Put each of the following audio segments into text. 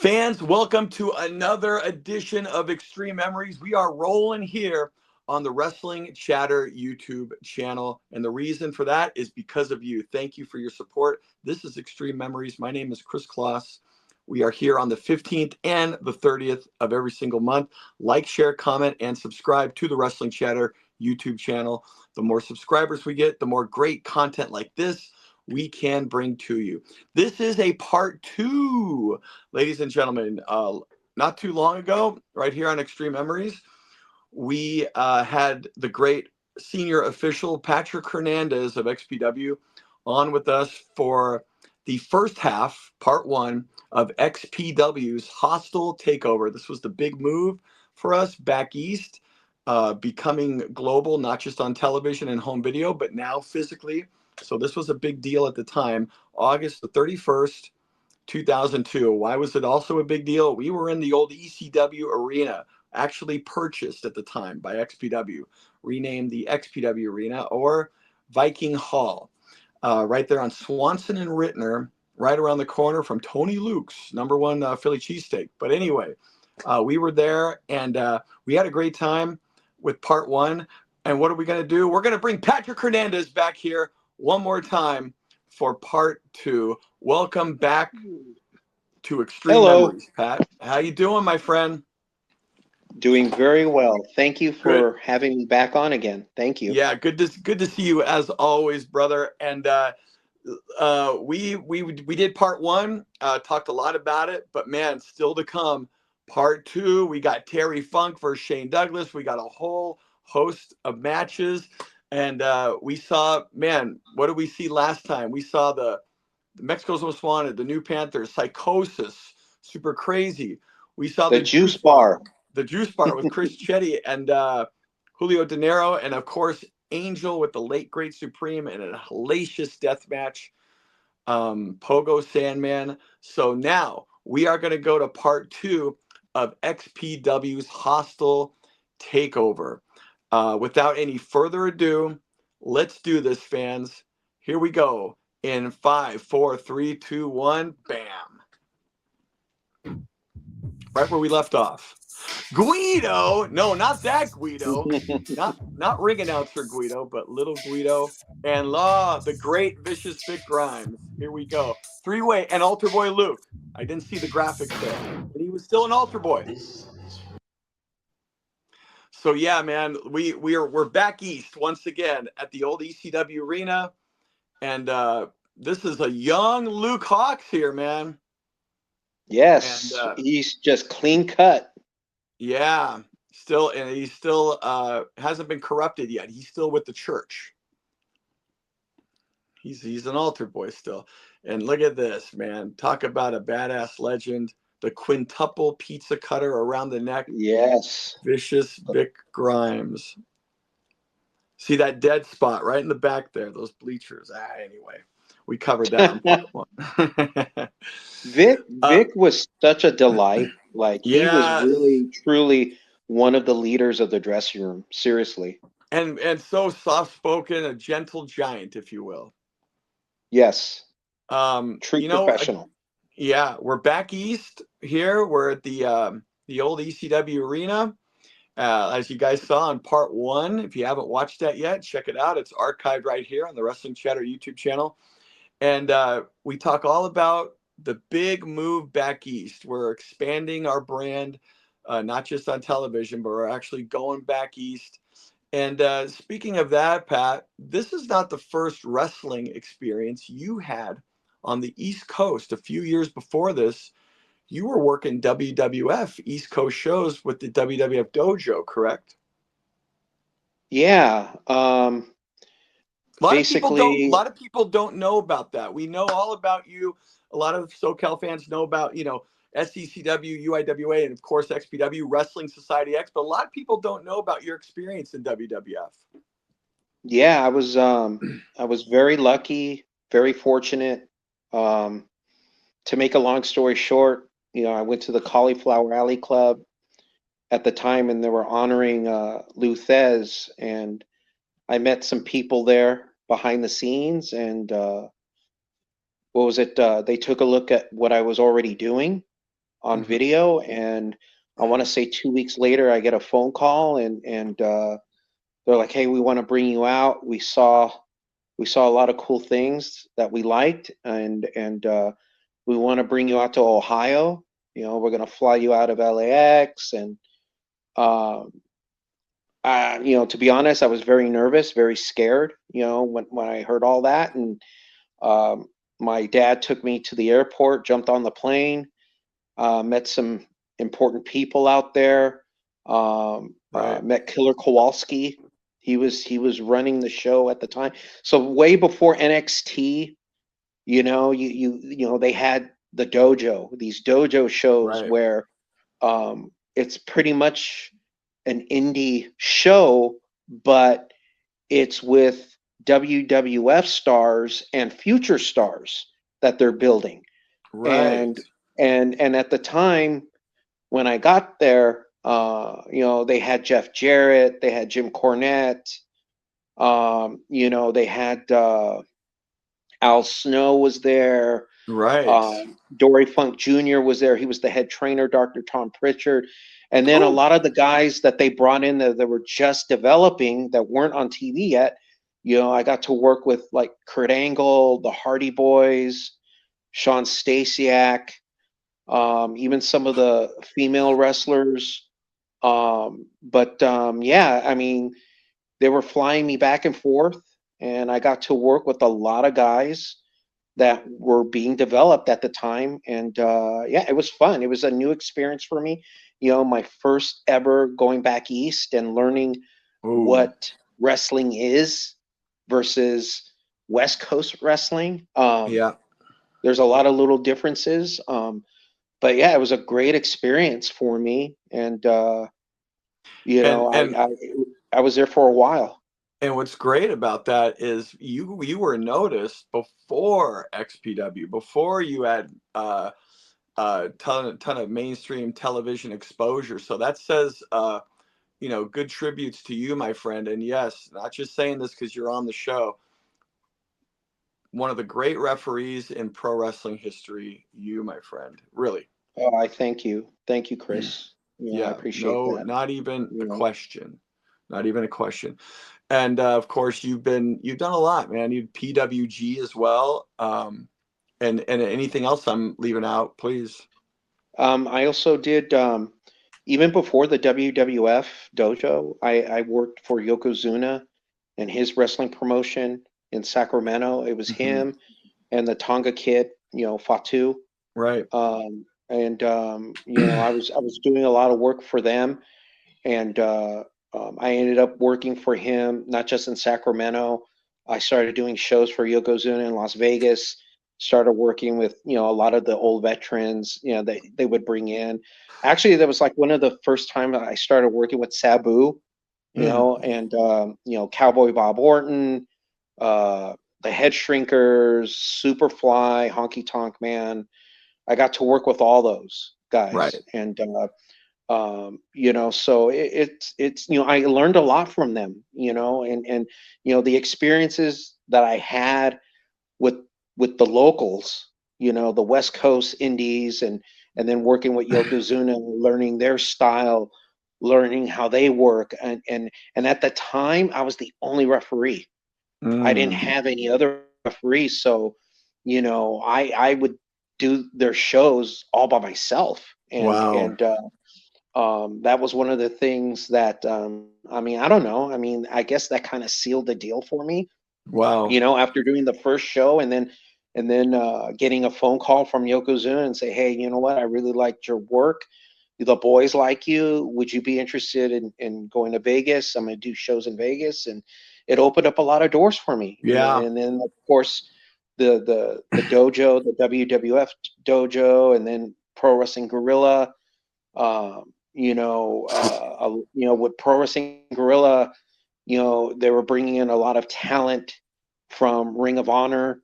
Fans, welcome to another edition of Xtreme Memories. We are rolling here on the Wrestling Chatter YouTube channel. And the reason for that is because of you. Thank you for your support. This is Xtreme Memories. My name is Kris Kloss. We are here on the 15th and the 30th of every single month. Like, share, comment, and subscribe to the Wrestling Chatter YouTube channel. The more subscribers we get, the more great content like this we can bring to you. This is a part 2, ladies and gentlemen. Not too long ago, right here on Xtreme Memories, we had the great senior official Patrick Hernandez of XPW on with us for the first half, part 1 of XPW's Hostile Takeover. This was the big move for us back east, becoming global, not just on television and home video, but now physically. So this was a big deal at the time. August the 31st, 2002. Why was it also a big deal? We were in the old ECW Arena, actually purchased at the time by XPW, renamed the XPW Arena or Viking Hall, right there on Swanson and Rittner, right around the corner from Tony Luke's #1 Philly cheesesteak. But anyway, we were there and we had a great time with part 1. And what are we going to do? We're going to bring Patrick Hernandez back here one more time for part 2. Welcome back to Xtreme Memories, Pat. How you doing, my friend? Doing very well. Thank you for having me back on again. Thank you. Yeah, good to see you as always, brother. And we did part 1, talked a lot about it, but man, still to come. Part 2, we got Terry Funk versus Shane Douglas. We got a whole host of matches. And we saw, man, what did we see last time? We saw the Mexico's Most Wanted, the New Panthers, Psychosis, Super Crazy. We saw the Juice Bar. The Juice Bar with Chris Chetty and Julio De Niro. And, of course, Angel with the late, great Supreme and a hellacious death match, Pogo Sandman. So now we are going to go to part 2 of XPW's Hostile Takeover. Without any further ado, let's do this, fans. Here we go. In 5, 4, 3, 2, 1, bam. Right where we left off. Guido, no, not that Guido, not ring announcer Guido, but little Guido and the great vicious Vic Grimes. Here we go. 3-way and Altar Boy Luke. I didn't see the graphics there, but he was still an Altar Boy. So yeah, man, we're back east once again at the old ECW Arena, and this is a young Luke Hawx here, man. Yes, and, he's just clean cut. Yeah, still, and he still hasn't been corrupted yet. He's still with the church. He's an altar boy still. And look at this, man. Talk about a badass legend. The quintuple pizza cutter around the neck. Yes. Vicious Vic Grimes. See that dead spot right in the back there, those bleachers. Anyway, we covered that on part 1. Vic was such a delight. Like, he was really, truly one of the leaders of the dressing room. Seriously. And so soft-spoken, a gentle giant, if you will. Yes. True professional. Yeah, we're back east here. We're at the old ECW Arena. As you guys saw in part 1, if you haven't watched that yet, check it out. It's archived right here on the Wrestling Chatter YouTube channel. And we talk all about the big move back east. We're expanding our brand, not just on television, but we're actually going back east. And speaking of that, Pat, this is not the first wrestling experience you had on the East Coast. A few years before this, you were working WWF East Coast shows with the WWF Dojo, correct? Yeah. A lot of people don't know about that. We know all about you. A lot of SoCal fans know about, SECW, UIWA, and of course XPW, Wrestling Society X. But a lot of people don't know about your experience in WWF. Yeah, I was very lucky, very fortunate. To make a long story short, I went to the Cauliflower Alley Club at the time, and they were honoring Lou Thez, and I met some people there behind the scenes, and they took a look at what I was already doing, on video, and I want to say 2 weeks later, I get a phone call, and they're like, "Hey, we want to bring you out. We saw a lot of cool things that we liked, and we want to bring you out to Ohio. We're gonna fly you out of LAX, and um, to be honest, I was very nervous, very scared. When I heard all that, and um, my dad took me to the airport, jumped on the plane, met some important people out there. Right. Met Killer Kowalski. He was running the show at the time. So way before NXT, they had the dojo, these dojo shows Right. where it's pretty much an indie show, but it's with WWF stars and future stars that they're building. Right. And at the time when I got there, they had Jeff Jarrett, they had Jim Cornette, they had Al Snow was there. Right. Dory Funk Jr. was there. He was the head trainer, Dr. Tom Pritchard. And then a Ooh. lot of the guys that they brought in that were just developing, that weren't on TV yet. I got to work with like Kurt Angle, the Hardy Boys, Sean Stasiak, even some of the female wrestlers. But yeah, I mean, they were flying me back and forth, and I got to work with a lot of guys that were being developed at the time. And yeah, it was fun. It was a new experience for me. My first ever going back east and learning Ooh. what wrestling is versus West Coast wrestling. Yeah. There's a lot of little differences. But yeah, it was a great experience for me. And, you And know, I, and I, I was there for a while. and what's great about that is you were noticed before XPW, before you had ton of mainstream television exposure. So that says good tributes to you, my friend. And yes, not just saying this because you're on the show. One of the great referees in pro wrestling history, you, my friend. Really. Oh, I thank you. Thank you, Chris. I Yeah, appreciate no, that. not even You a know, question. Not even a question. And of course, you've done a lot, man. You PWG as well. And anything else I'm leaving out, please. I also did, even before the WWF dojo, I worked for Yokozuna and his wrestling promotion in Sacramento. It was Hmm. him and the Tonga Kid, Fatu. Right. I was doing a lot of work for them, and I ended up working for him not just in Sacramento. I started doing shows for Yokozuna in Las Vegas. Started working with a lot of the old veterans. They would bring in. Actually, that was like one of the first time I started working with Sabu. Mm. And Cowboy Bob Orton, uh, the Head Shrinkers, Superfly, Honky Tonk Man. I got to work with all those guys, Right. and so it's I learned a lot from them, and the experiences that I had with the locals, the West Coast indies, and then working with Yokozuna, learning their style, learning how they work, and at the time I was the only referee. I didn't Mm. have any other referees, so I would do their shows all by myself, Wow. and that was one of the things that I mean, I don't know. I mean, I guess that kind of sealed the deal for me. Wow. After doing the first show, and then getting a phone call from Yokozuna and say, "Hey, you know what? I really liked your work. The boys like you. Would you be interested in going to Vegas? I'm going to do shows in Vegas," and it opened up a lot of doors for me. Yeah. And then of course the dojo, the WWF dojo, and then Pro Wrestling Guerrilla. With Pro Wrestling Guerrilla, they were bringing in a lot of talent from Ring of Honor,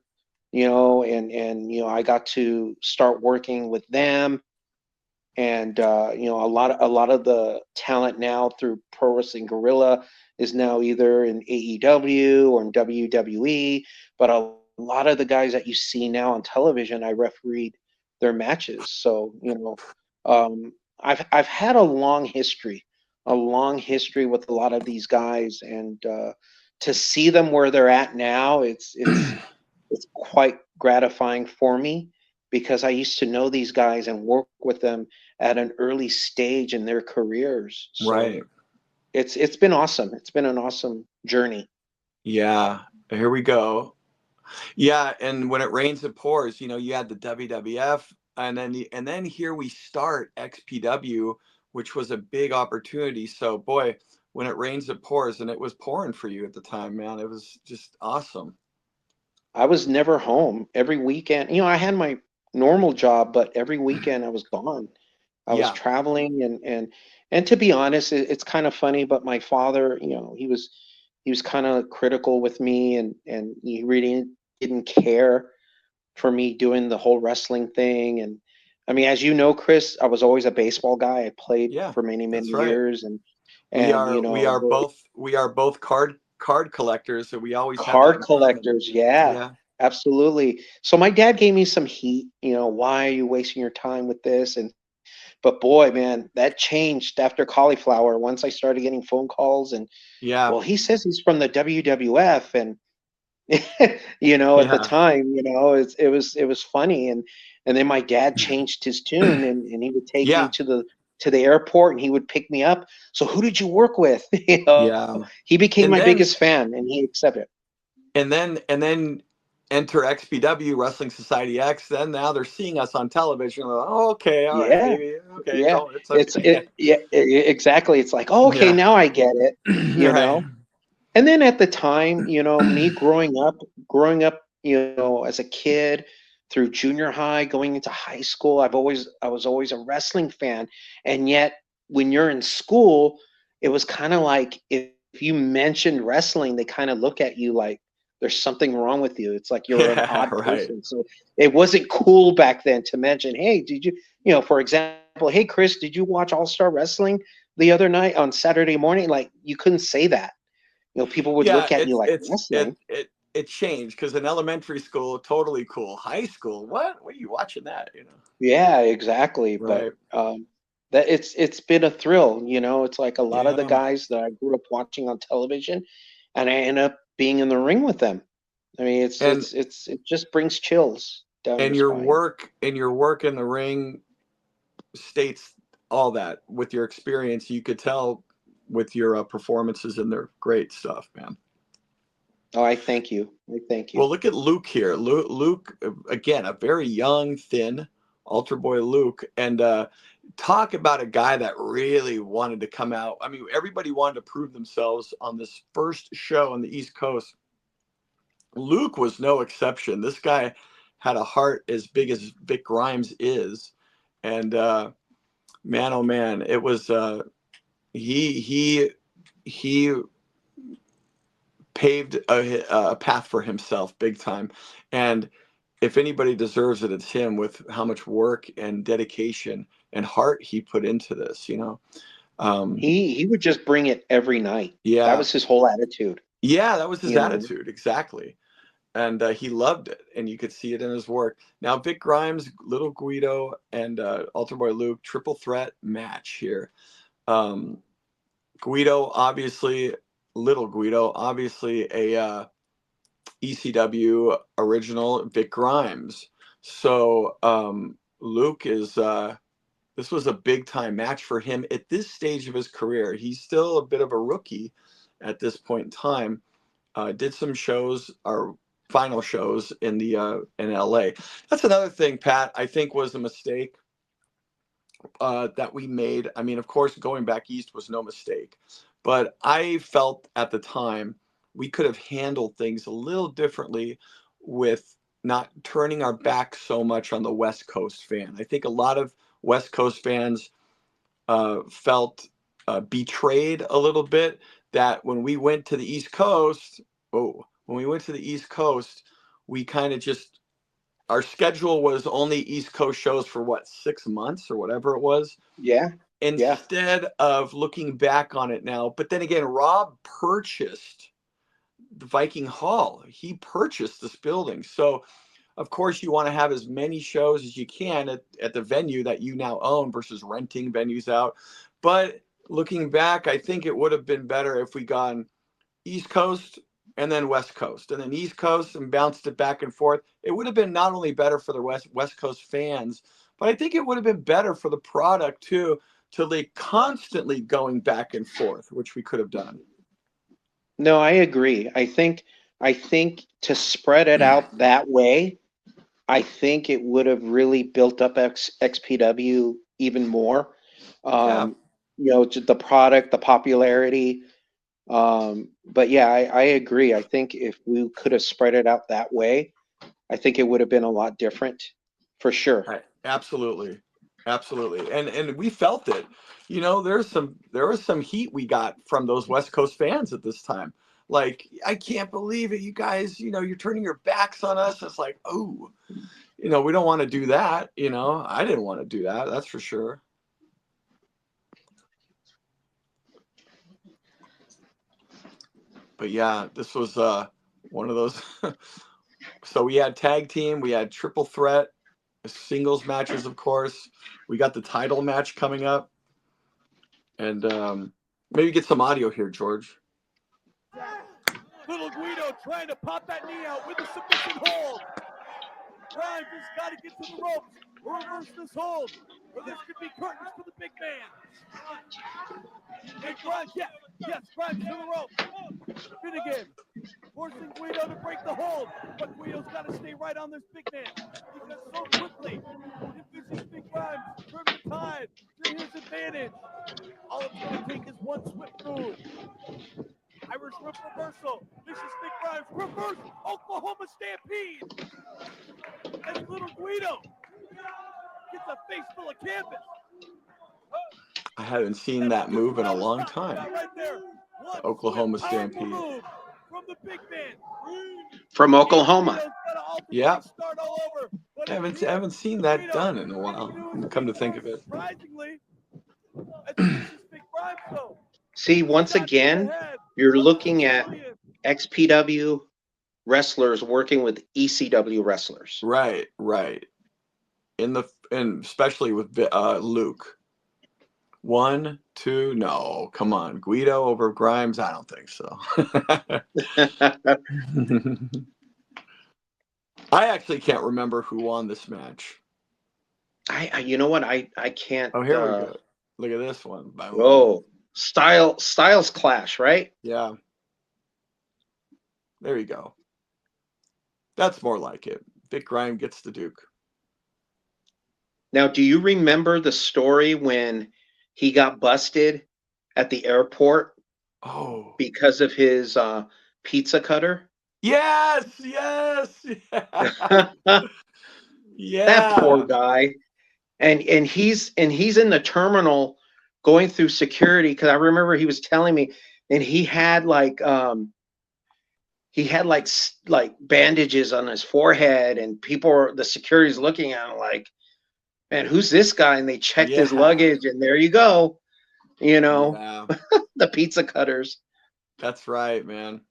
and I got to start working with them, and a lot of the talent now through Pro Wrestling Guerrilla is now either in AEW or in WWE, but a lot of the guys that you see now on television, I refereed their matches. So I've had a long history with a lot of these guys, and to see them where they're at now, it's quite gratifying for me because I used to know these guys and work with them at an early stage in their careers. So Right. it's been awesome. It's been an awesome journey. Yeah. Here we go. Yeah, and when it rains, it pours. You know, you had the WWF, and then here we start XPW, which was a big opportunity. So, boy, when it rains, it pours, and it was pouring for you at the time, man. It was just awesome. I was never home every weekend. You know, I had my normal job, but every weekend I was gone. I was Yeah, traveling, and to be honest, it's kind of funny, but my father, you know, he was kind of critical with me, and he really didn't care for me doing the whole wrestling thing. And I mean, as you know, Chris, I was always a baseball guy. I played yeah, for many, many that's right. years, and you know, We are both card collectors, so we always had that card in common. collectors, yeah, Yeah, absolutely. So my dad gave me some heat, you know, why are you wasting your time with this? And but boy, man, that changed after cauliflower. Once I started getting phone calls, and yeah, well, he says he's from the WWF, and you know, at the yeah, time, you know, it was funny, and then my dad changed his tune, and he would take me yeah, to the airport, and he would pick me up. So who did you work with? You know, yeah. he became And my then biggest fan, and he accepted it. and then enter XPW Wrestling Society X. Then now they're seeing us on television. Like, oh, okay, all right, Yeah, baby, okay, yeah, don't. It's okay. yeah, exactly. It's like, oh, okay, Yeah, now I get it, you right. know. And then at the time, you know, me growing up, you know, as a kid through junior high, going into high school, I was always a wrestling fan. And yet when you're in school, it was kind of like if you mentioned wrestling, they kind of look at you like there's something wrong with you. It's like you're an Yeah, odd right. person. So it wasn't cool back then to mention, hey, did you, you know, for example, hey Chris, did you watch All Star Wrestling the other night on Saturday morning? Like you couldn't say that, you know, people would Yeah, look at you like wrestling. it changed because in elementary school, totally cool. High school, what? What are you watching that? You know, Yeah, exactly. But right? that it's been a thrill. You know, it's like a lot of the Yeah, guys that I grew up watching on television, and I end up being in the ring with them. I mean, and it just brings chills down your spine. your work in the ring states all that with your experience. You could tell with your performances, and they're great stuff, man. Oh, I thank you. I thank you. Well, look at Luke here. Luke again, a very young, thin altar boy Luke, and talk about a guy that really wanted to come out. I mean, everybody wanted to prove themselves on this first show on the East Coast. Luke was no exception. This guy had a heart as big as Vic Grimes is, and man, oh man, it was he paved a path for himself big time, and if anybody deserves it, it's him with how much work and dedication and heart he put into this. You know, um, He would just bring it every night. That yeah, was his whole attitude. yeah, that was his You know, attitude exactly, and he loved it, and you could see it in his work. Now, Vic Grimes, Little Guido, and Altar Boy Luke, triple threat match here. Um, Guido, obviously, Little Guido, obviously a ECW original Vic Grimes. So Luke is this was a big time match for him at this stage of his career. He's still a bit of a rookie at this point in time. Did some shows or final shows in LA. That's another thing, Pat. I think was a mistake that we made. I mean, of course, going back east was no mistake, but I felt at the time we could have handled things a little differently with not turning our back so much on the West Coast fan. I think a lot of West Coast fans felt betrayed a little bit that when we went to the East Coast, when we went to the East Coast, we kind of just our schedule was only East Coast shows for what 6 months or whatever it was. yeah, yeah. Instead of looking back on it now, but then again, Rob purchased the Viking Hall. He purchased this building, so Of course, you want to have as many shows as you can at the venue that you now own versus renting venues out. But looking back, I think it would have been better if we gone East Coast and then West Coast and then East Coast and bounced it back and forth. It would have been not only better for the West Coast fans, but I think it would have been better for the product too, to like constantly going back and forth, which we could have done. No, I agree. I think to spread it out that way, I think it would have really built up XPW even more. Yeah. Just the product, the popularity. But yeah, I agree. I think if we could have spread it out that way, I think it would have been a lot different, for sure. Absolutely. Absolutely. And we felt it. There was some heat we got from those West Coast fans at this time. Like, I can't believe it. You guys, you're turning your backs on us. It's like, oh, we don't want to do that. I didn't want to do that. That's for sure. But yeah, this was one of those. So we had tag team, we had triple threat, singles matches, of course. We got the title match coming up. And maybe get some audio here, George. Little Guido trying to pop that knee out with a submission hold. Grimes has got to get to the ropes. Reverse this hold, or this could be curtains for the big man. And Grimes, yes, Grimes to the ropes. Finnegan forcing Guido to break the hold, but Guido's got to stay right on this big man because so quickly envisions Big Grimes turn the tide to his advantage. All it's going to take is one swift move. Irish whip reversal. This is Big Grimes. Reverse Oklahoma Stampede. And little Guido gets a face full of canvas. I haven't seen that move in a long time. Right there. The Oklahoma Stampede. From the big man. From Oklahoma. Yeah. I haven't seen that done in a while, come to think of it. Surprisingly, Big Grimes, though. See, once again, you're looking at XPW wrestlers working with ECW wrestlers. Right. And especially with Luke. 1, 2, no, come on. Guido over Grimes? I don't think so. I actually can't remember who won this match. You know what? I can't. Oh, here we go. Look at this one. Whoa. Styles clash, right? Yeah. There you go. That's more like it. Vic Grimes gets the Duke. Now, do you remember the story when he got busted at the airport? Oh. Because of his pizza cutter? Yes. Yeah. That poor guy. And he's in the terminal going through security, because I remember he was telling me, and he had like bandages on his forehead, and the security's looking at him like, man, who's this guy? And they checked his luggage, and there you go. The pizza cutters. That's right, man.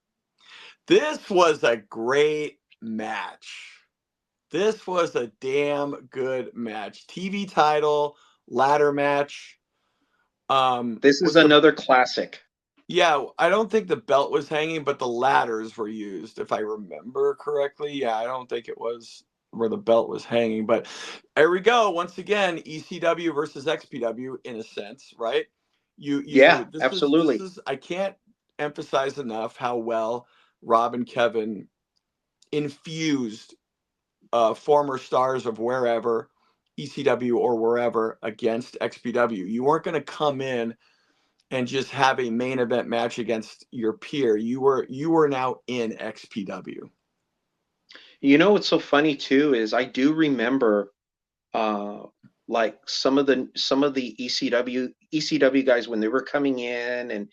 This was a great match. This was a damn good match. TV title, ladder match. This is another classic. Yeah, I don't think the belt was hanging, but the ladders were used, if I remember correctly. Yeah, I don't think it was where the belt was hanging. But there we go. Once again, ECW versus XPW in a sense, right? Absolutely. I can't emphasize enough how well Rob and Kevin infused former stars of wherever, ECW or wherever, against XPW. You weren't going to come in and just have a main event match against your peer. You were now in XPW. You know what's so funny too is I do remember like some of the ECW guys when they were coming in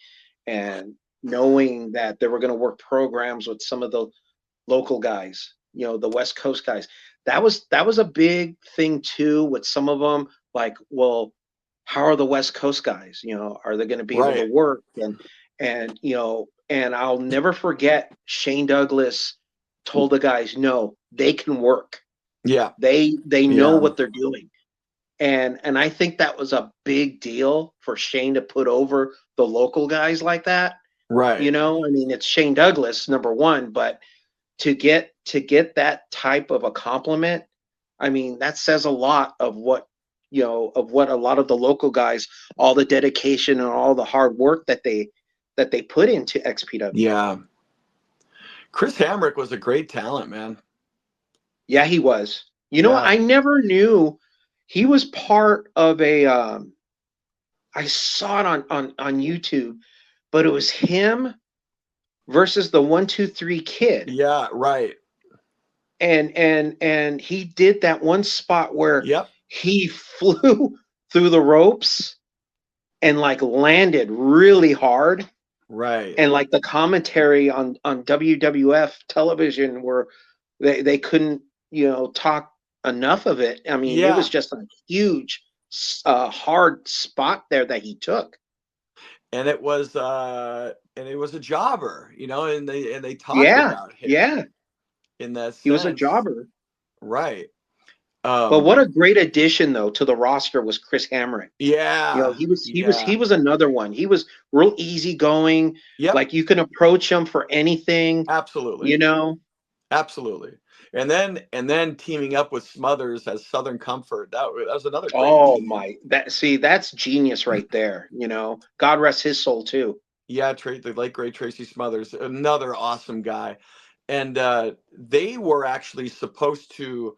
and knowing that they were going to work programs with some of the local guys, the West Coast guys. That was a big thing too with some of them, like, well, how are the West Coast guys? Are they going to be able to work? And I'll never forget Shane Douglas told the guys, no, they can work. Yeah. They know Yeah. what they're doing. And I think that was a big deal for Shane to put over the local guys like that. Right. You know, I mean, it's Shane Douglas, number one, but to get that type of a compliment, I mean, that says a lot of what, you know, of what a lot of the local guys, all the dedication and all the hard work that they put into XPW. Yeah. Chris Hamrick was a great talent, man. Yeah, he was. You know, Yeah. I never knew he was part of a I saw it on YouTube, but it was him versus the 1-2-3 Kid. Yeah, right. And he did that one spot where Yep. he flew through the ropes and like landed really hard. Right. And like the commentary on WWF television where they couldn't, you know, talk enough of it. I mean, it was just a huge hard spot there that he took. And it was a jobber, you know, and they talked Yeah, about him yeah. in that sense. He was a jobber. Right. But what a great addition though to the roster was Chris Hamrick. Yeah. You know, he was another one. He was real easygoing. Yep. Like you can approach him for anything. Absolutely. You know? Absolutely. And then teaming up with Smothers as Southern Comfort. That was another great team. That's genius right there. You know, God rest his soul too. Yeah, the late great Tracy Smothers, another awesome guy. And they were actually supposed to,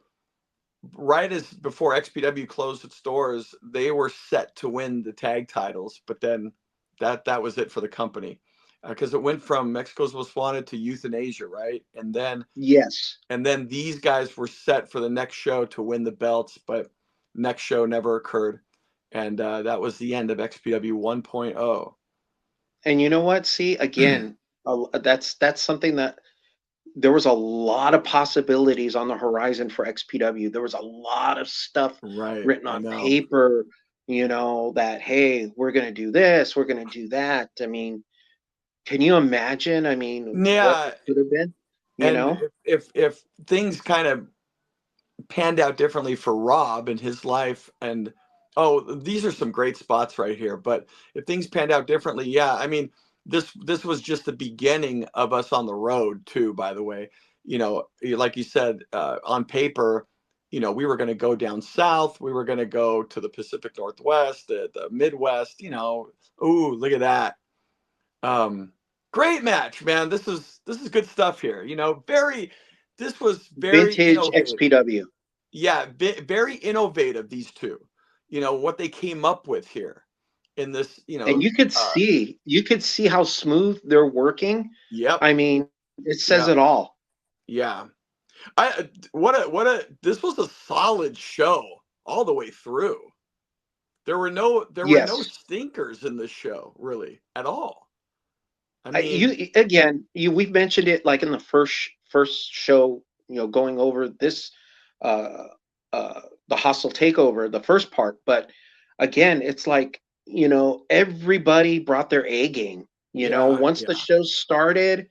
right as before XPW closed its doors, they were set to win the tag titles, but then that was it for the company. Because it went from Mexico's Most Wanted to Euthanasia, right? And then these guys were set for the next show to win the belts, but next show never occurred, and that was the end of XPW 1.0. And you know what? See, again, that's something that there was a lot of possibilities on the horizon for XPW. There was a lot of stuff written on paper, you know, that hey, we're gonna do this, we're gonna do that. I mean, can you imagine? I mean, what it could have been? You know? If things kind of panned out differently for Rob in his life, and these are some great spots right here, but if things panned out differently, yeah, I mean, this was just the beginning of us on the road too, by the way. You know, like you said, on paper, you know, we were going to go down south, we were going to go to the Pacific Northwest, the Midwest, you know. Ooh, look at that. Great match, man. This is good stuff here. You know, this was very vintage innovative. XPW. Yeah, very innovative, these two. You know, what they came up with here in this, you know. And you could see how smooth they're working. Yep. I mean, it says it all. Yeah. This was a solid show all the way through. There were no stinkers in this show, really, at all. I mean, we've mentioned it like in the first show, you know, going over this the Hostile Takeover, the first part, but again, it's like, you know, everybody brought their A game. You know, once the show started,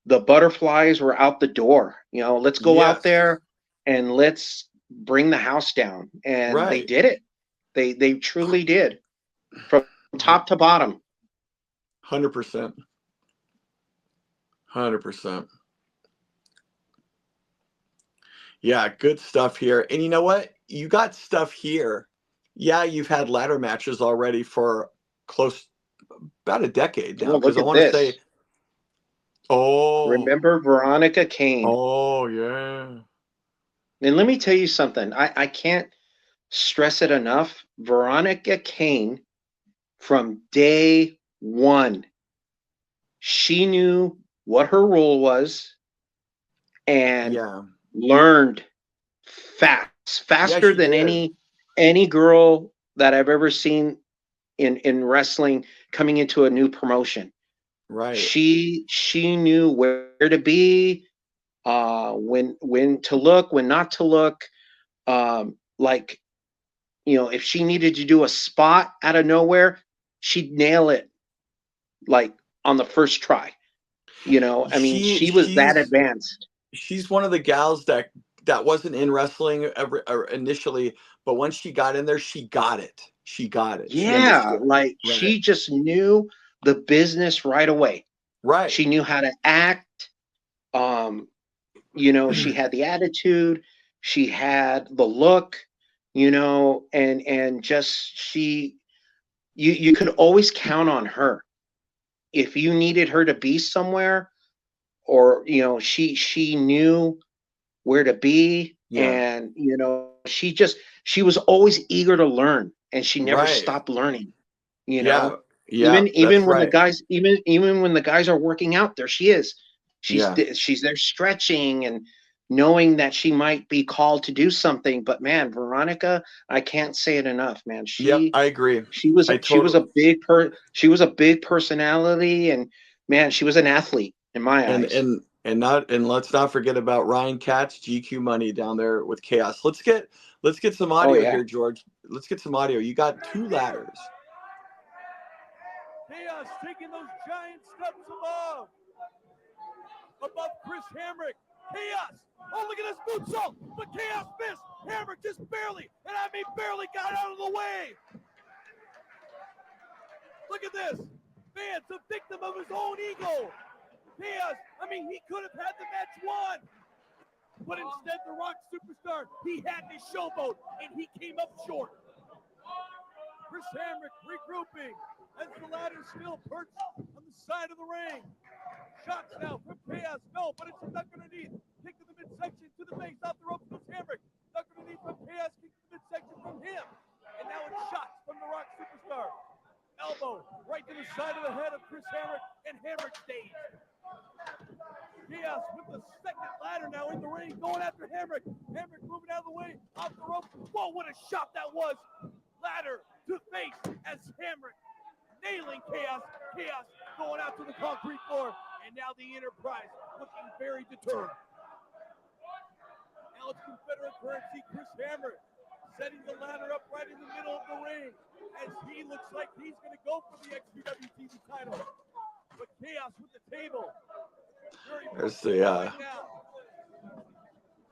the butterflies were out the door. You know, let's go out there and let's bring the house down. And they did it. They truly did, from top to bottom. 100%. 100%. Yeah, good stuff here. And you know what? You got stuff here. Yeah, you've had ladder matches already for about a decade now. Because I want to say, remember Veronica Kane? Oh, yeah. And let me tell you something. I can't stress it enough. Veronica Kane, from day one, she knew what her role was and learned faster than any girl that I've ever seen in wrestling coming into a new promotion. Right. She knew where to be, when to look, when not to look. Like, you know, if she needed to do a spot out of nowhere, she'd nail it like on the first try. You know, I mean, she was that advanced. She's one of the gals that that wasn't in wrestling ever, or initially, but once she got in there, she got it. She got it. She Yeah, understood. like Right. she just knew the business right away. Right. She knew how to act. You know, she had the attitude, she had the look, you know, and just you could always count on her. If you needed her to be somewhere, or you know, she knew where to be, Yeah. and you know, she was always eager to learn, and she never Right. stopped learning, you Yeah. know. Yeah. Even That's when the right. guys even when the guys are working out, there she is. Yeah. She's there stretching and knowing that she might be called to do something. But man, Veronica, I can't say it enough, man. Yep. I agree. I She was totally. a she was a big personality, and man, she was an athlete in my eyes. And let's not forget about Ryan Katz, GQ Money down there with Chaos. Let's get some Oh audio yeah. here, George. Let's get some audio. You got 2 ladders. Chaos taking those giant steps above Chris Hamrick. Chaos. Oh, look at this moonsault, but Chaos missed. Hamrick just barely, and I mean barely, got out of the way. Look at this. Man's a victim of his own ego. Chaos, I mean, he could have had the match won. But instead, the Rock superstar, he had his showboat, and he came up short. Chris Hamrick regrouping as the ladder still perched on the side of the ring. Shots now from Chaos. No, but it's stuck underneath. Kick to the midsection to the base. Off the ropes goes Hamrick. Stuck underneath from Chaos. Kick to the midsection from him. And now it's shots from the Rock superstar. Elbow right to the side of the head of Chris Hamrick, and Hamrick stays. Chaos with the second ladder now in the ring, going after Hamrick. Hamrick moving out of the way, off the rope. Whoa, what a shot that was. Ladder to face as Hamrick nailing Chaos. Chaos going out to the concrete floor. And now the Enterprise looking very determined. Now it's Confederate currency, Chris Hamrick setting the ladder up right in the middle of the ring as he looks like he's going to go for the XPW TV title. But Chaos with the table. There's the Right now.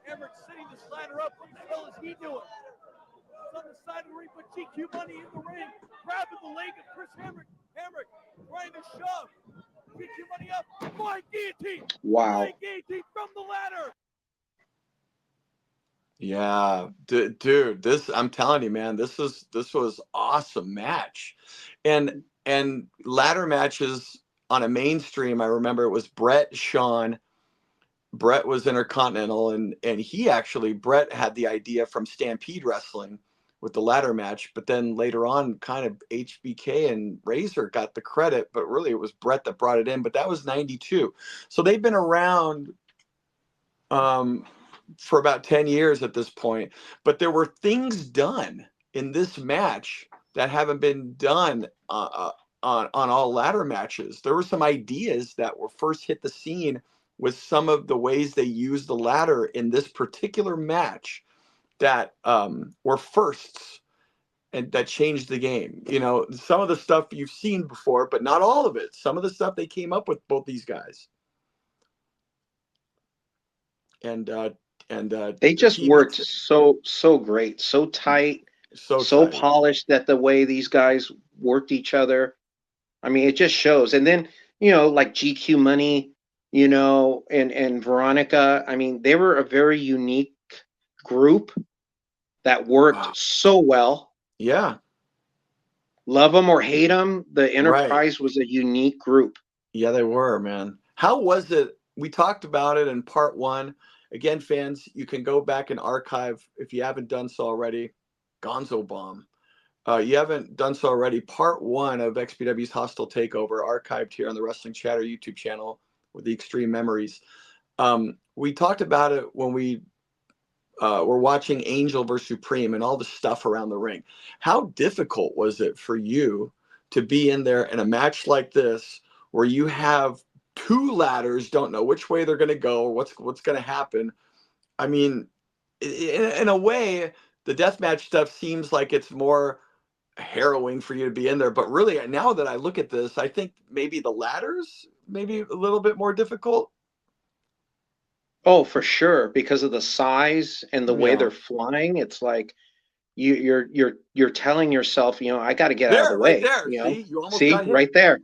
Hamrick setting this ladder up. What the hell is he doing? It's on the side of the ring, but GQ Money in the ring, grabbing the leg of Chris Hamrick. Hamrick trying to shove. GQ Money up. Flying guillotine. Wow. Flying guillotine from the ladder. Yeah, dude, this, I'm telling you, man, this was awesome match. And ladder matches on a mainstream, I remember it was Brett, Sean. Brett was Intercontinental, and Brett had the idea from Stampede Wrestling with the ladder match, but then later on kind of HBK and Razor got the credit, but really it was Brett that brought it in. But that was 92. So they've been around for about 10 years at this point, but there were things done in this match that haven't been done on all ladder matches. There were some ideas that were first hit the scene with some of the ways they used the ladder in this particular match that were firsts and that changed the game. You know, some of the stuff you've seen before, but not all of it. Some of the stuff they came up with, both these guys. And They just TV worked so great, so tight, so so tight. polished, that the way these guys worked each other. I mean, it just shows. And then, you know, like GQ Money, you know, and Veronica, I mean, they were a very unique group that worked so well. Yeah. Love them or hate them, the Right. Enterprise was a unique group. Yeah, they were, man. How was it? We talked about it in part 1. Again, fans, you can go back and archive, if you haven't done so already, Gonzo Bomb. You haven't done so already, part 1 of XPW's Hostile Takeover, archived here on the Wrestling Chatter YouTube channel with the Xtreme Memories. We talked about it when we were watching Angel vs. Supreme and all the stuff around the ring. How difficult was it for you to be in there in a match like this where you have 2 ladders, don't know which way they're going to go or what's going to happen? I mean, in a way, the deathmatch stuff seems like it's more harrowing for you to be in there, but really, now that I look at this, I think maybe the ladders maybe a little bit more difficult. Oh, for sure, because of the size and the way Yeah. they're flying. It's like you're telling yourself, I got to get out of the There, right way. there. See, you almost See got hit. right there.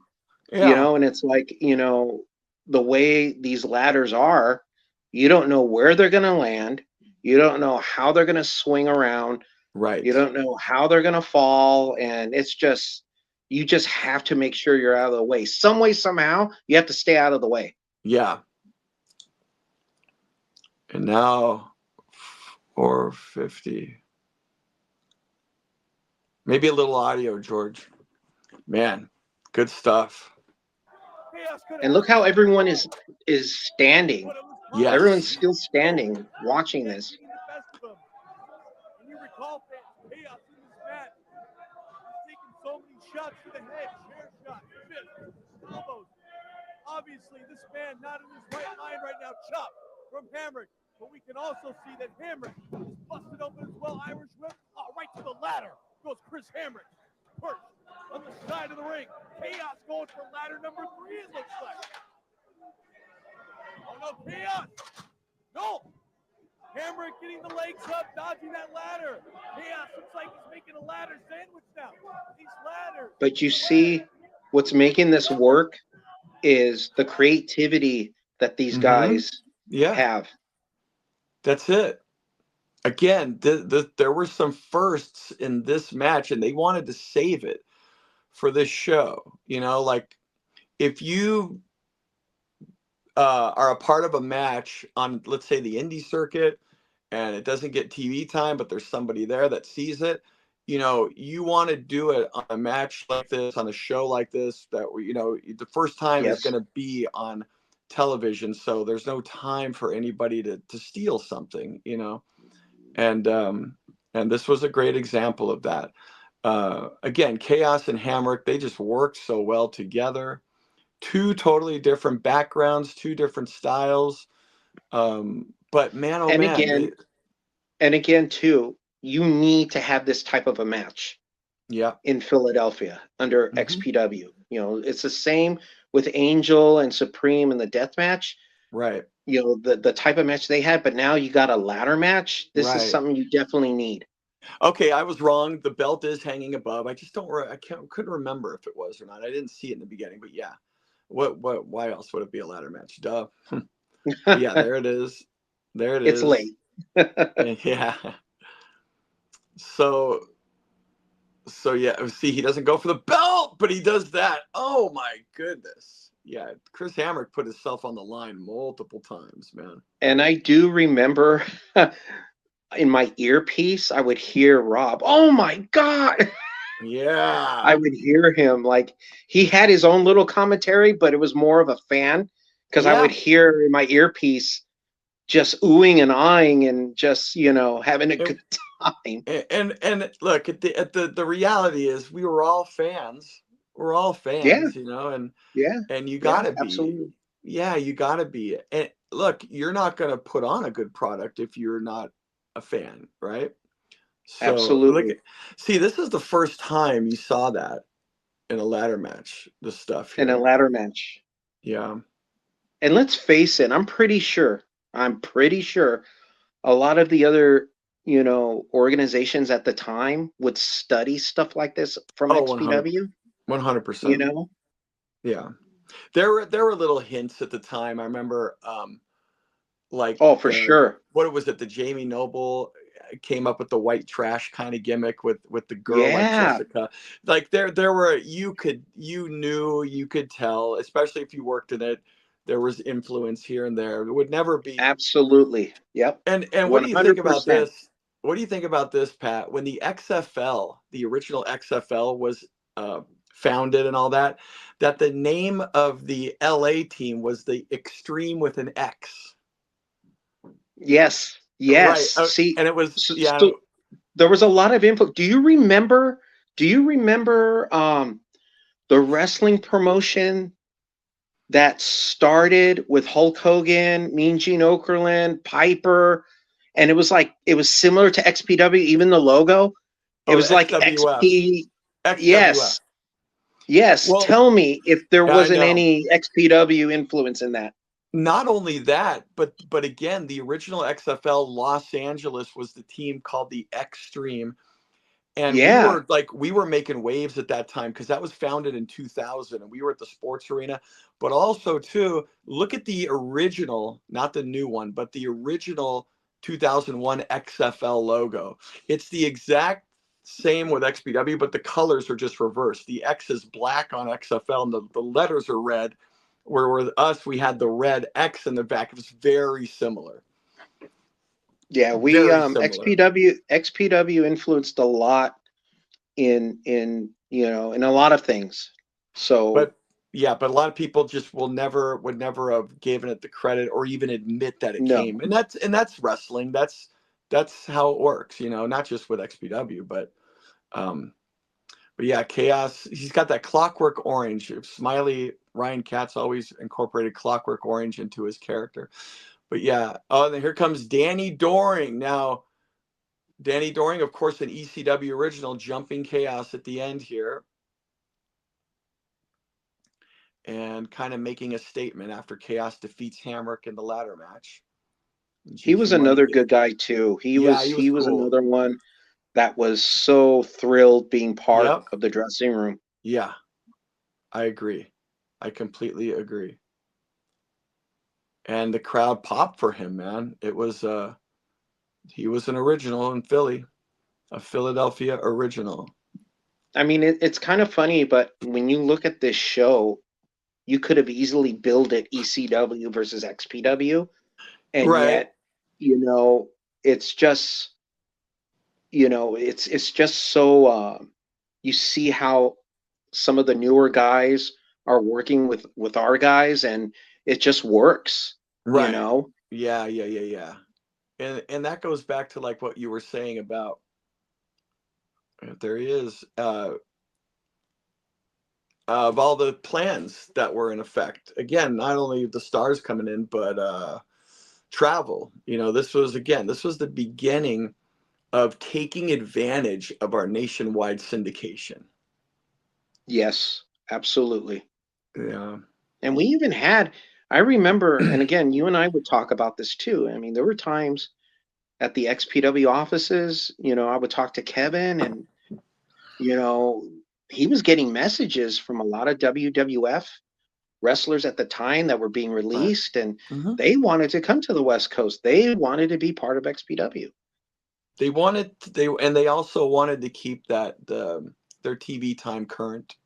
Yeah. And it's like, the way these ladders are, you don't know where they're going to land. You don't know how they're going to swing around. Right. You don't know how they're going to fall. And it's just, you just have to make sure you're out of the way. Some way, somehow, you have to stay out of the way. Yeah. And now 450. Maybe a little audio, George. Man, good stuff. And look how everyone is standing. Yes. Everyone's still standing, watching this. And you recall Chaos in this match. He's taken so many shots to the head, chair shots, fists, elbows. Obviously, this man not in his right mind right now. Chop from Hamrick. But we can also see that Hamrick is busted open as well. Irish whip. Oh, right to the ladder goes Chris Hamrick. Perched on the side of the ring. Chaos going for ladder number 3, it looks like. Oh, no, Chaos. No. Hamrick getting the legs up, dodging that ladder. Chaos looks like he's making a ladder sandwich now. These ladders. But you see, what's making this work is the creativity that these guys have. That's it. Again, there were some firsts in this match, and they wanted to save it for this show. Like if you are a part of a match on, let's say, the indie circuit, and it doesn't get TV time, but there's somebody there that sees it, you want to do it on a match like this, on a show like this, that, the first time is going to be on television. So there's no time for anybody to steal something, and this was a great example of that. Again, Chaos and Hamrick, they just worked so well together. Two totally different backgrounds, two different styles. But man, oh man. And again, too, you need to have this type of a match. Yeah. In Philadelphia under XPW. It's the same with Angel and Supreme in the death match. Right. The type of match they had, but now you got a ladder match. This is something you definitely need. Okay, I was wrong. The belt is hanging above. I just couldn't remember if it was or not. I didn't see it in the beginning, but yeah. Why else would it be a ladder match? Duh. Yeah, there it is. There it is. It's late. Yeah. So yeah, see, he doesn't go for the belt, but he does that. Oh my goodness. Yeah, Chris Hamrick put himself on the line multiple times, man. And I do remember in my earpiece, I would hear Rob. Oh my God. Yeah. I would hear him, like he had his own little commentary, but it was more of a fan, because I would hear in my earpiece just oohing and eyeing and just, having a good time. And look, the reality is we were all fans. We're all fans, and you gotta be. Absolutely. Yeah, you gotta be. And look, you're not gonna put on a good product if you're not a fan, right? So, absolutely. See, this is the first time you saw that in a ladder match, the stuff here. In a ladder match. Yeah. And let's face it, I'm pretty sure a lot of the other, organizations at the time would study stuff like this from XPW. 100%. Yeah. There were little hints at the time. I remember like for sure. What was it? The Jamie Noble came up with the white trash kind of gimmick with the girl like Jessica. Like there were, you could tell, especially if you worked in it, there was influence here and there. It would never be absolutely. Yep. And what do you think about this? What do you think about this, Pat? When the XFL, the original XFL was founded and all that the name of the LA team was the Xtreme with an X. Yes. Yes. Right. See, and it was so there was a lot of info. Do you remember the wrestling promotion that started with Hulk Hogan, Mean Gene Okerlund, Piper, and it was similar to XPW, even the logo? It was like XP. Yes. Well, tell me if there wasn't any XPW influence in that. not only that, but again, the original XFL Los Angeles was the team called the Xtreme. And Yeah. we were making waves at that time because that was founded in 2000 and we were at the sports arena. But also too, look at the original, not the new one, but the original 2001 XFL logo. It's the exact same with XPW, but the colors are just reversed. The X is black on XFL and the letters are red. Where with us, we had the red X in the back. It was very similar. Yeah, we Very similar. XPW influenced a lot in in a lot of things. So But yeah, but a lot of people just would never have given it the credit or even admit that it no. came. And that's wrestling. That's how it works, not just with XPW, um but yeah, Chaos, he's got that Clockwork Orange. Smiley Ryan Katz always incorporated Clockwork Orange into his character. But yeah, oh, and here comes Danny Doring. Now, Danny Doring, of course, an ECW original, jumping Chaos at the end here. And kind of making a statement after Chaos defeats Hamrick in the ladder match. He was GQ Money. another good guy too. He Yeah, was he was he was cool. another one that was so thrilled being part Yep. of the dressing room. Yeah, I agree. I completely agree. And the crowd popped for him, man. It was he was an original in Philly, a Philadelphia original. I mean, it's kind of funny, but when you look at this show, you could have easily billed it ECW versus XPW, and Right. yet, it's just, it's just so you see how some of the newer guys are working with our guys, and it just works, you Right. know. Yeah, yeah, yeah, yeah. And that goes back to like what you were saying about there he is. Of all the plans that were in effect. Again, not only the stars coming in, but travel. This was the beginning of taking advantage of our nationwide syndication. Yes, absolutely. Yeah. And we even had, I remember, and again, you and I would talk about this too. I mean, there were times at the XPW offices, I would talk to Kevin, and, you know, he was getting messages from a lot of WWF wrestlers at the time that were being Right. released, and Mm-hmm. they wanted to come to the West Coast. They wanted to be part of XPW. They also wanted to keep their TV time current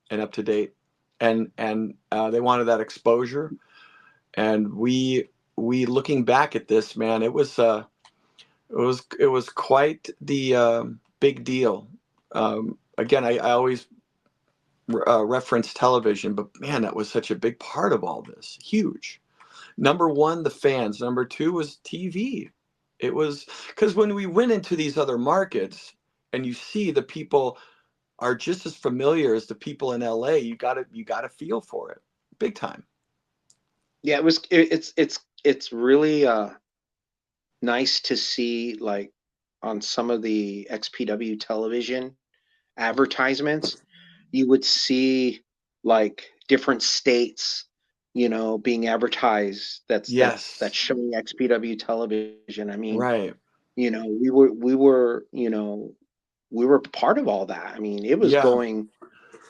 and up to date, and they wanted that exposure. And we looking back at this, man, it was quite the big deal. Again, I always reference television, but man, that was such a big part of all this. Huge. Number one, the fans. Number two was TV. It was because when we went into these other markets and you see the people are just as familiar as the people in LA, you gotta feel for it. Big time. Yeah, it's really nice to see, like, on some of the XPW television advertisements, you would see like different states, being advertised. That's Yes. showing XPW television. I mean, Right. we were part of all that. I mean, it was Yeah. going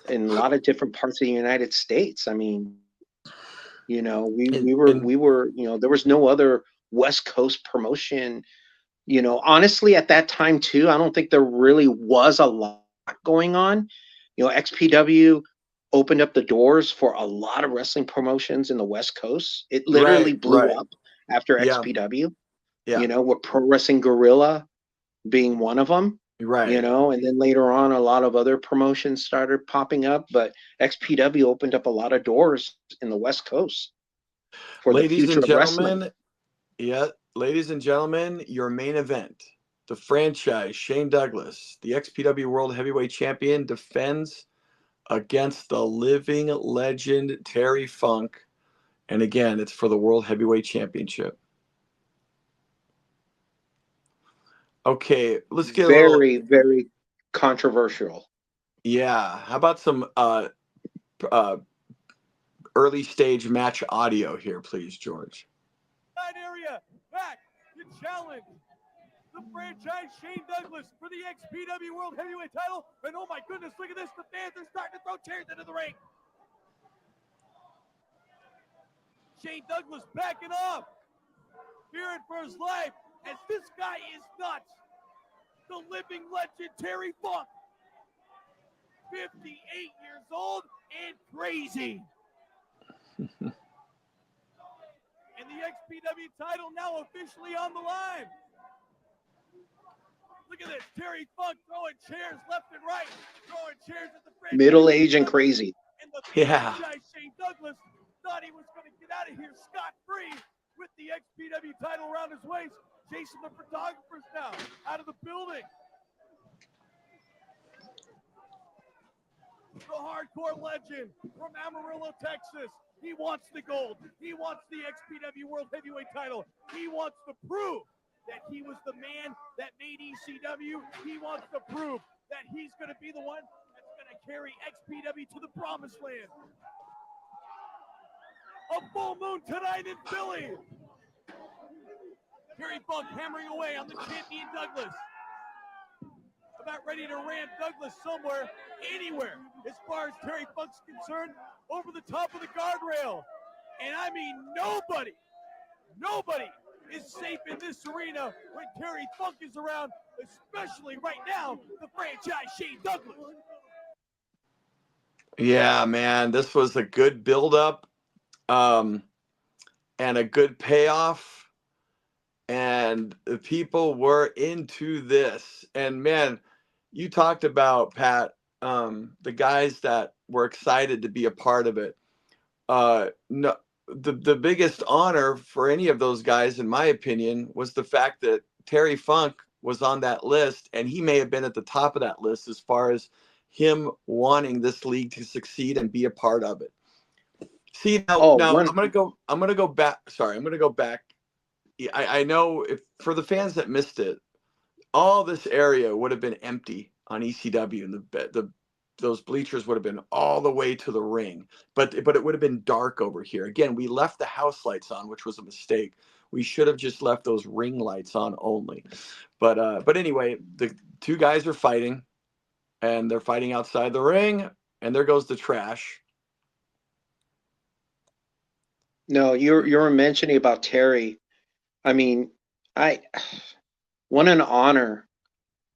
in a lot of different parts of the United States. I mean, we And, we were and we were there was no other West Coast promotion. Honestly, at that time too, I don't think there really was a lot going on. XPW opened up the doors for a lot of wrestling promotions in the West Coast. It literally right, blew right. up after Yeah. XPW, Yeah. with Pro Wrestling Guerrilla being one of them, Right. and then later on, a lot of other promotions started popping up. But XPW opened up a lot of doors in the West Coast for the Ladies future and of wrestling. gentlemen, yeah, ladies and gentlemen, your main event. The franchise, Shane Douglas, the XPW World Heavyweight Champion, defends against the living legend Terry Funk. And again, it's for the World Heavyweight Championship. Okay, let's get a little. Very, very controversial. Yeah, how about some uh early stage match audio here, please, George. Area back to challenge the franchise Shane Douglas for the XPW World Heavyweight title. And oh my goodness, look at this. The fans are starting to throw chairs into the ring. Shane Douglas backing off, fearing for his life, as this guy is nuts. The living legend, Terry Funk, 58 years old and crazy. And the XPW title now officially on the line. Look at this, Terry Funk throwing chairs left and right, throwing chairs at the franchise. Middle-aged and crazy. And the Yeah. franchise Shane Douglas thought he was going to get out of here scot-free with the XPW title around his waist. Chasing the photographers now out of the building. The hardcore legend from Amarillo, Texas. He wants the gold. He wants the XPW World Heavyweight title. He wants to prove that he was the man that made ECW. He wants to prove that he's going to be the one that's going to carry XPW to the promised land. A full moon tonight in Philly. Terry Funk hammering away on the champion Douglas. About ready to ram Douglas somewhere, anywhere, as far as Terry Funk's concerned, over the top of the guardrail. And I mean, nobody is safe in this arena when Terry Funk is around, especially right now, the franchise Shane Douglas. Yeah, man, this was a good build-up and a good payoff. And the people were into this. And man, you talked about, Pat, the guys that were excited to be a part of it. No, the biggest honor for any of those guys, in my opinion, was the fact that Terry Funk was on that list, and he may have been at the top of that list as far as him wanting this league to succeed and be a part of it. See, now I'm gonna go back. Sorry, I'm gonna go back. I know if for the fans that missed it, all this area would have been empty on ECW, and those bleachers would have been all the way to the ring, but it would have been dark over here. Again, we left the house lights on, which was a mistake. We should have just left those ring lights on only. But anyway, the two guys are fighting, and they're fighting outside the ring, and there goes the trash. No, you're mentioning about Terry. I mean, what an honor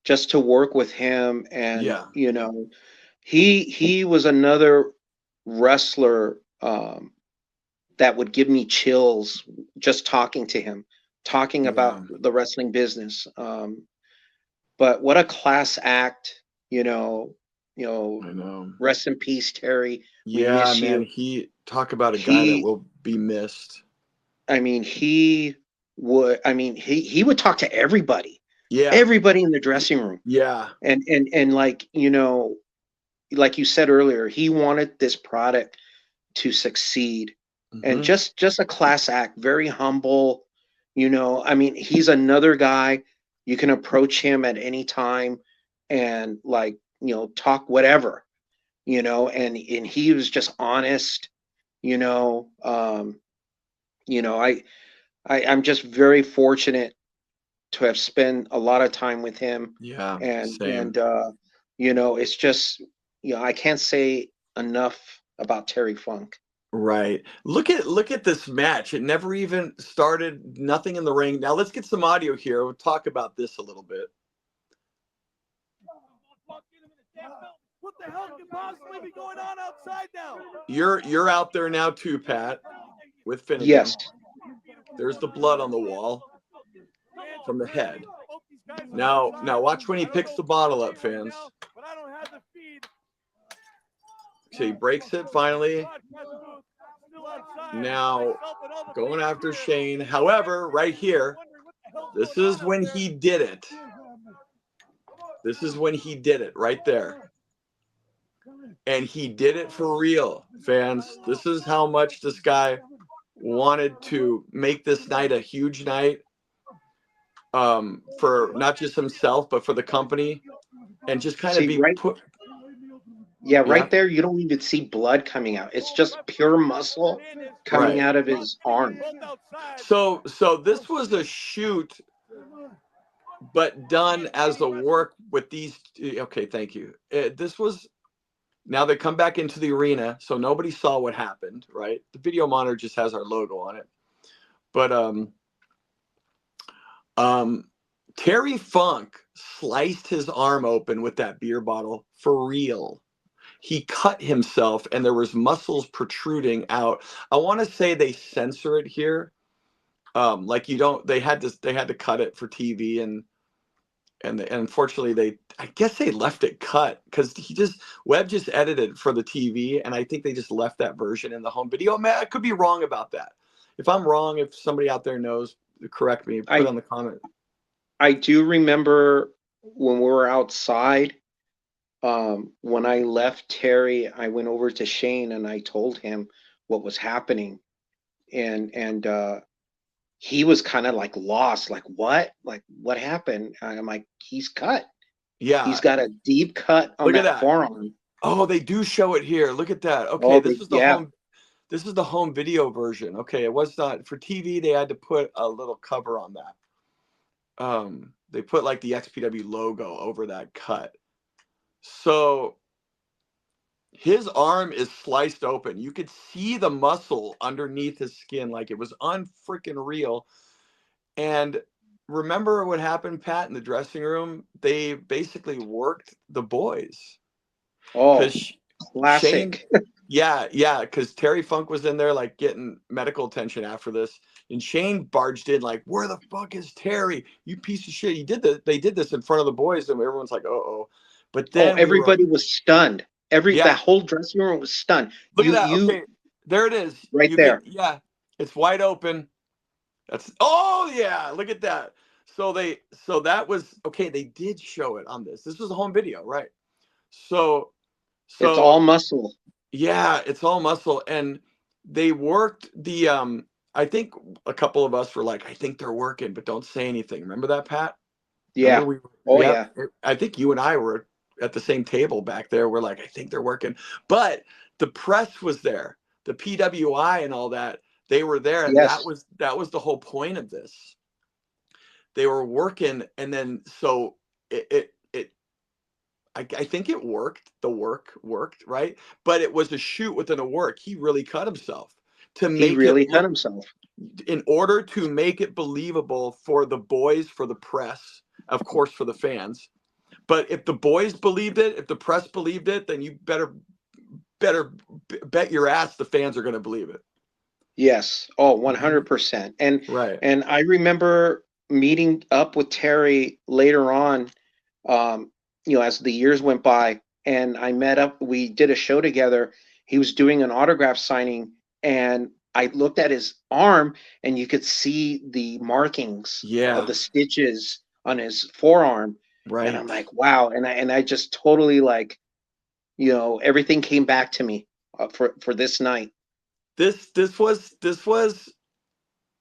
just to work with him. And, Yeah. you know, he was another wrestler that would give me chills just talking to him, talking about the wrestling business. But what a class act, you know, I know. Rest in peace, Terry. We Yeah, miss man, you. Talk about a guy that will be missed. I mean, he would talk to everybody. Yeah. Everybody in the dressing room. Yeah. And like, you know, like you said earlier, he wanted this product to succeed. Mm-hmm. And just a class act, very humble, you know. I mean, he's another guy you can approach him at any time and, like, you know, talk whatever, you know, and he was just honest, you know. You know, I'm just very fortunate to have spent a lot of time with him. Yeah. And you know, it's just, you know, I can't say enough about Terry Funk. Right. Look at this match. It never even started, nothing in the ring. Now let's get some audio here. We'll talk about this a little bit. What the hell could possibly be going on outside now? You're out there now too, Pat, with Finnegan. Yes. There's the blood on the wall from the head. Now watch when he picks the bottle up, fans. So he breaks it finally. Now going after Shane. However, right here, this is when he did it. This is when he did it right there. And he did it for real, fans. This is how much this guy wanted to make this night a huge night, for not just himself, but for the company, and just kind of be put. Yeah, right Yeah, there, you don't even see blood coming out. It's just pure muscle coming right. out of his arm. So this was a shoot, but done as a work with these. Okay, thank you. This was now they come back into the arena, so nobody saw what happened, right? The video monitor just has our logo on it, but um, Terry Funk sliced his arm open with that beer bottle for real. He cut himself, and there was muscles protruding out. I want to say they censor it here, like you don't. They had to cut it for TV, and unfortunately I guess they left it cut because Webb just edited for the TV, and I think they just left that version in the home video. Man, I could be wrong about that. If I'm wrong, if somebody out there knows, correct me, put I on the comment. I do remember when we were outside. When I left Terry, I went over to Shane and I told him what was happening, and he was kind of like lost, like what happened? I'm like, he's cut. He's Yeah, got a deep cut on look at that that. forearm. Oh, they do show it here. Look at that. Okay, Oh, this is the yeah, home. This is the home video version. Okay, it was not for TV. They had to put a little cover on that. They put like the XPW logo over that cut. So his arm is sliced open. You could see the muscle underneath his skin, like it was unfreaking real. And remember what happened, Pat, in the dressing room? They basically worked the boys oh, because Shane, classic. yeah, because Terry Funk was in there like getting medical attention after this, and Shane barged in like, "Where the fuck is Terry? You piece of shit!" They did this in front of the boys, and everyone's like, "Uh oh." But Oh, then we were, everybody was stunned. That yeah, whole dressing room was stunned. look at that. You Okay, there it is. right You could, there. yeah, it's wide open. That's oh yeah, look at that. So that was okay. They did show it on this. This was a home video, right? So It's so all muscle. yeah, it's all muscle, and they worked the. I think a couple of us were like, I think they're working, but don't say anything. Remember that, Pat? Remember Yeah. we? Oh, Yep. yeah. I think you and I were at the same table back there. We're like, I think they're working, but the press was there, the PWI and all that. They were there, and that Yes. was the whole point of this. They were working, and then so it I think it worked. The work worked, right? But it was a shoot within a work. He really cut himself to He make it really cut look, himself. in order to make it believable for the boys, for the press, of course, for the fans. But if the boys believed it, if the press believed it, then you better bet your ass the fans are going to believe it. Yes. Oh, 100%. Right. And I remember meeting up with Terry later on, as the years went by, and I met up, we did a show together. He was doing an autograph signing, and I looked at his arm, and you could see the markings of Yeah. the stitches on his forearm. And I'm Right. like, wow. And I just totally like, everything came back to me for this night. This was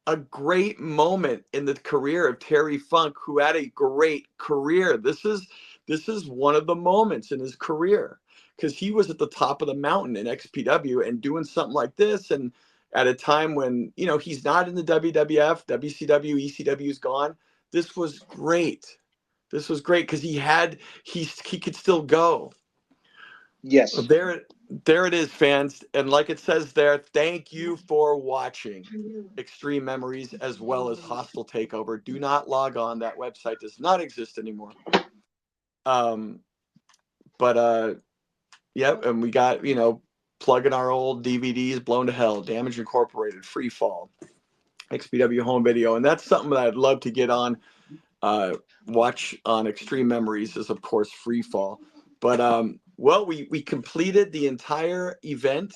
a great moment in the career of Terry Funk, who had a great career. This is one of the moments in his career because he was at the top of the mountain in XPW and doing something like this, and at a time when he's not in the WWF, WCW, ECW's gone. This was great. This was great because he could still go. Well, Yes. there it is, fans. And like it says there, thank you for watching Xtreme Memories as well as Hostile Takeover. Do not log on. That website does not exist anymore. Um, but yep, and we got, plugging our old DVDs, Blown to Hell, Damage Incorporated, Free Fall, XPW Home Video. And that's something that I'd love to get on, watch on Xtreme Memories is, of course, Free Fall. But well, we completed the entire event.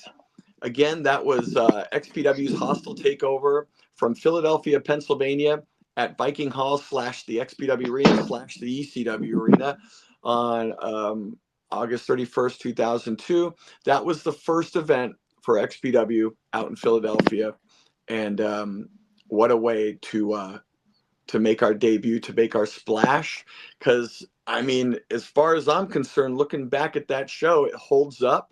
Again, that was XPW's Hostile Takeover from Philadelphia, Pennsylvania at Viking Hall / the XPW Arena / the ECW Arena on August 31st, 2002. That was the first event for XPW out in Philadelphia. And what a way to to make our debut, to make our splash. Because I mean, as far as I'm concerned, looking back at that show, it holds up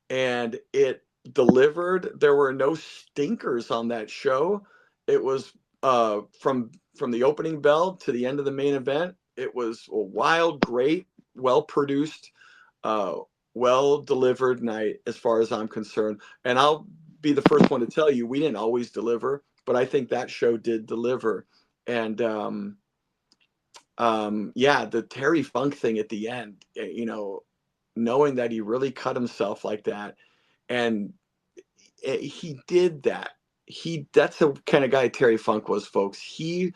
and it delivered. There were no stinkers on that show. It was from the opening bell to the end of the main event. It was a wild, great, well produced, well delivered night as far as I'm concerned. And I'll be the first one to tell you, we didn't always deliver, but I think that show did deliver. And yeah, the Terry Funk thing at the end, you know, knowing that he really cut himself like that, and he did that. That's the kind of guy Terry Funk was, folks. He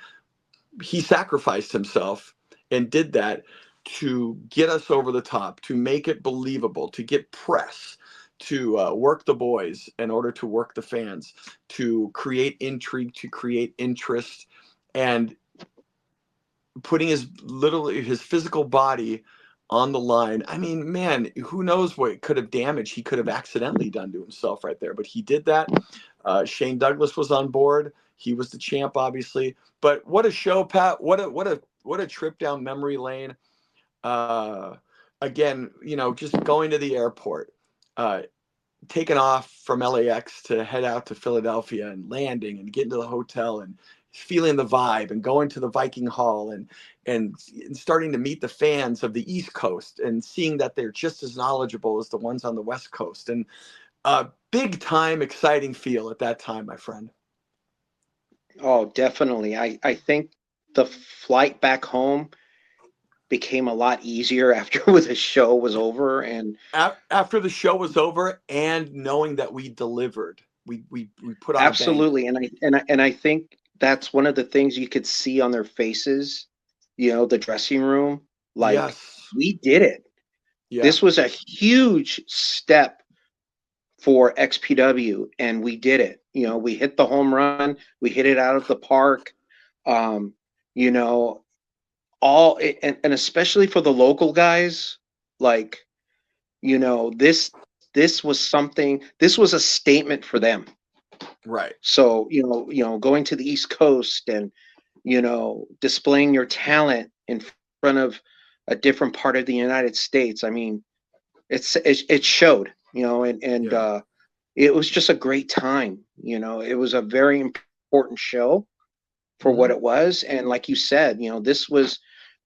sacrificed himself and did that to get us over the top, to make it believable, to get press, to work the boys in order to work the fans, to create intrigue, to create interest, and putting his physical body on the line. I mean, man, who knows what could have damage he could have accidentally done to himself right there. But he did that. Shane Douglas was on board. He was the champ, obviously. But what a show, Pat! What a trip down memory lane. Again, you know, just going to the airport, taking off from LAX to head out to Philadelphia and landing and getting to the hotel and feeling the vibe and going to the Viking Hall and starting to meet the fans of the East Coast and seeing that they're just as knowledgeable as the ones on the West Coast. And big time exciting feel at that time, my friend. Oh, definitely. I think the flight back home became a lot easier after the show was over. And after the show was over and knowing that we delivered, we put on absolutely. a bank. And I think that's one of the things you could see on their faces, you know, the dressing room, like Yes. we did it. Yeah. This was a huge step for XPW, and we did it. You know, we hit the home run, we hit it out of the park. You know, and especially for the local guys, like, you know, this was something. This was a statement for them. Right. So, you know, going to the East Coast and, you know, displaying your talent in front of a different part of the United States. I mean, it showed, you know, and Yeah. it was just a great time. You know, it was a very important show for what it was. And like you said, you know, this was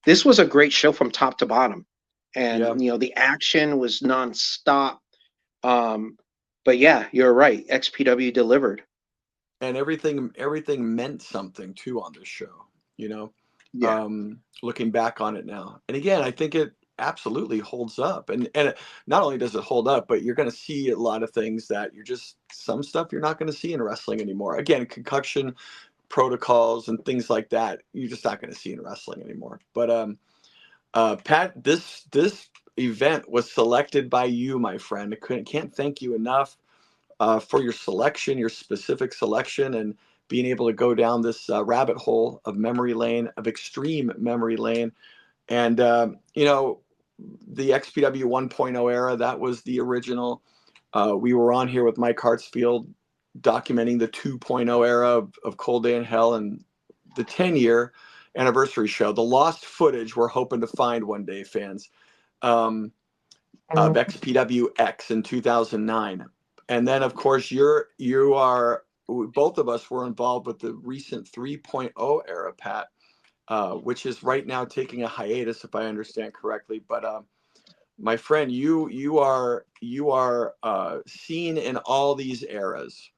a great show from top to bottom. And, Yeah. you know, the action was nonstop. But yeah, you're right. XPW delivered. And everything meant something too on this show, you know. Yeah. Looking back on it now, and again, I think it absolutely holds up. And not only does it hold up, but you're going to see a lot of things that some stuff you're not going to see in wrestling anymore. Again, concussion protocols and things like that, you're just not going to see in wrestling anymore. But Pat, this event was selected by you, my friend. Can't thank you enough for your selection, your specific selection, and being able to go down this rabbit hole of memory lane, of extreme memory lane. And, you know, the XPW 1.0 era, that was the original. We were on here with Mike Hartsfield documenting the 2.0 era of Cold Day in Hell and the 10-year anniversary show. The lost footage we're hoping to find one day, fans, of XPW X in 2009. And then, of course, both of us were involved with the recent 3.0 era, Pat, which is right now taking a hiatus, if I understand correctly. But my friend, you are seen in all these eras.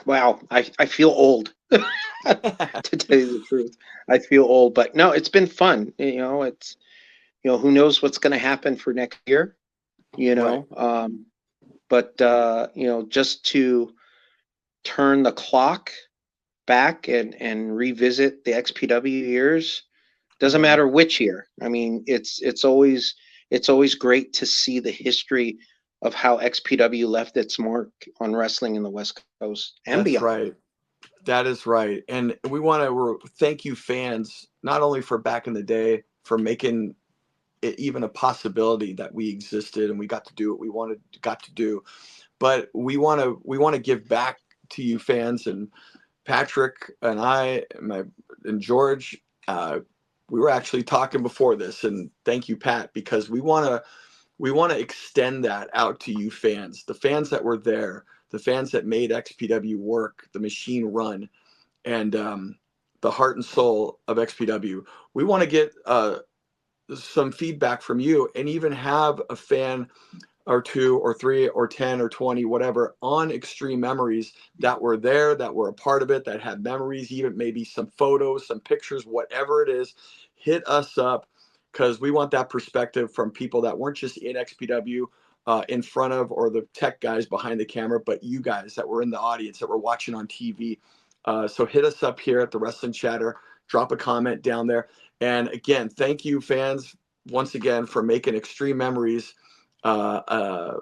Wow, I feel old. To tell you the truth, I feel old. But no, it's been fun. You know, who knows what's going to happen for next year. You know, Right. But you know, just to turn the clock back and revisit the XPW years, doesn't Yeah. matter which year. I mean, it's always great to see the history of how XPW left its mark on wrestling in the West Coast and That's beyond. right. That is right. And we want to thank you, fans, not only for back in the day, for making it even a possibility that we existed and we got to do what we got to do, but we want to give back to you, fans, and Patrick and I, and George, we were actually talking before this, and thank you, Pat, because we want to extend that out to you fans, the fans that were there, the fans that made XPW work, the machine run, and the heart and soul of XPW. We want to get some feedback from you, and even have a fan or 2 or 3 or 10 or 20, whatever, on Xtreme Memories that were there, that were a part of it, that had memories, even maybe some photos, some pictures, whatever it is. Hit us up, because we want that perspective from people that weren't just in XPW in front of, or the tech guys behind the camera, but you guys that were in the audience, that were watching on TV. So hit us up here at the Wrestling Chatter. Drop a comment down there. And again, thank you, fans, once again, for making Xtreme Memories a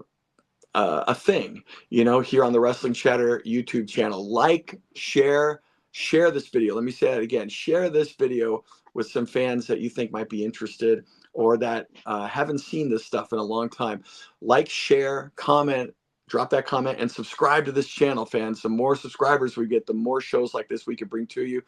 thing, here on the Wrestling Chatter YouTube channel. Like, share this video. Let me say that again. Share this video with some fans that you think might be interested, or that haven't seen this stuff in a long time. Like, share, comment, drop that comment, and subscribe to this channel, fans. The more subscribers we get, the more shows like this we can bring to you.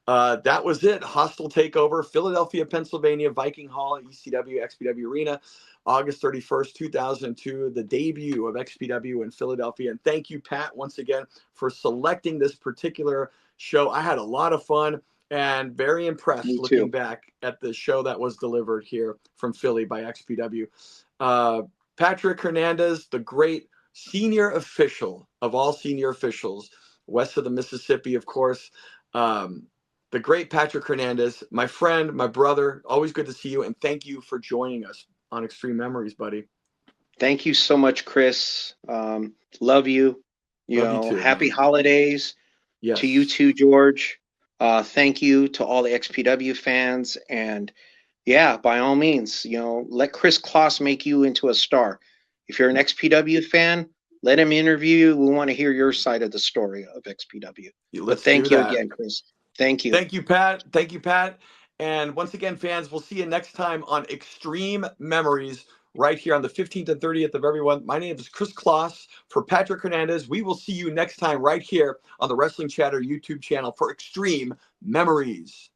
That was it. Hostile Takeover, Philadelphia, Pennsylvania, Viking Hall, ECW, XPW Arena, August 31st, 2002, the debut of XPW in Philadelphia. And thank you, Pat, once again, for selecting this particular show. I had a lot of fun and very impressed Me looking too. back at the show that was delivered here from Philly by XPW. Patrick Hernandez, the great senior official of all senior officials, west of the Mississippi, of course. The great Patrick Hernandez, my friend, my brother. Always good to see you, and thank you for joining us on Xtreme Memories, buddy. Thank you so much, Kris. Love you. Love you too, Happy man. holidays Yes. to you too, George. Thank you to all the XPW fans. And yeah, by all means, let Kris Kloss make you into a star. If you're an XPW fan, let him interview you. We want to hear your side of the story of XPW. But Let's thank do you that. again, Kris. Thank you. Thank you, Pat. Thank you, Pat. And once again, fans, we'll see you next time on Xtreme Memories, right here on the 15th and 30th of every month. My name is Kris Kloss for Patrick Hernandez. We will see you next time right here on the Wrestling Chatter YouTube channel for Xtreme Memories.